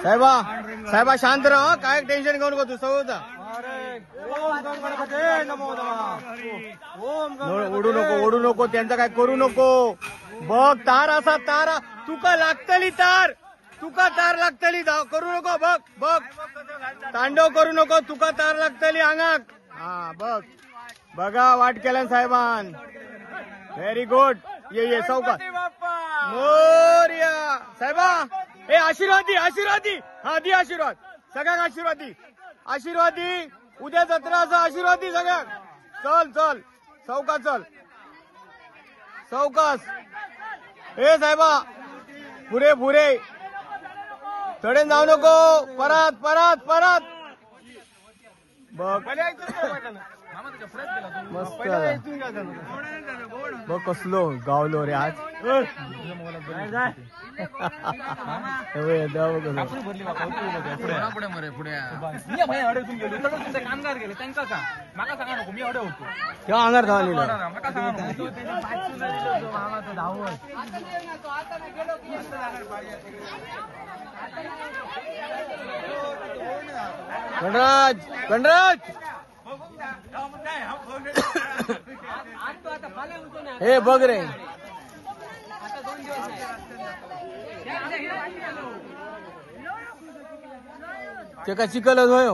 साहेबा साहेबा शांत राहा, काय टेन्शन घेऊ नको तू सवता. ओढू नको त्यांचं काय करू नको. बघ तार असा तार तुका लागतली तार, तुका तार लागतली करू नको. बघ बघ तांडव करू नको, तुका तार लागतली अंगाक. हा बघ बघा वाट केल्या साहेबान. Very good. ये सावकाश मोर्या साहेबा. हे आशीर्वादी आशीर्वादी. हा दी आशीर्वाद सगळ्याक आशीर्वादी आशीर्वादी. उद्या जत्रा असं आशीर्वादी सगळ्याक. चल चल सावकाश चल सावकाश. हे साहेबा पुरे पुरे चढेन जाऊ नको. परत परत परत बघ मस्त बघ कसलो गावलो रे आज. कामगार गेले त्यांचा का मला सांगा नको. मी एवढे होतो तेव्हा अंगार धावली. गणराज गणराज हे बघ रे. ते का चिकलच होय.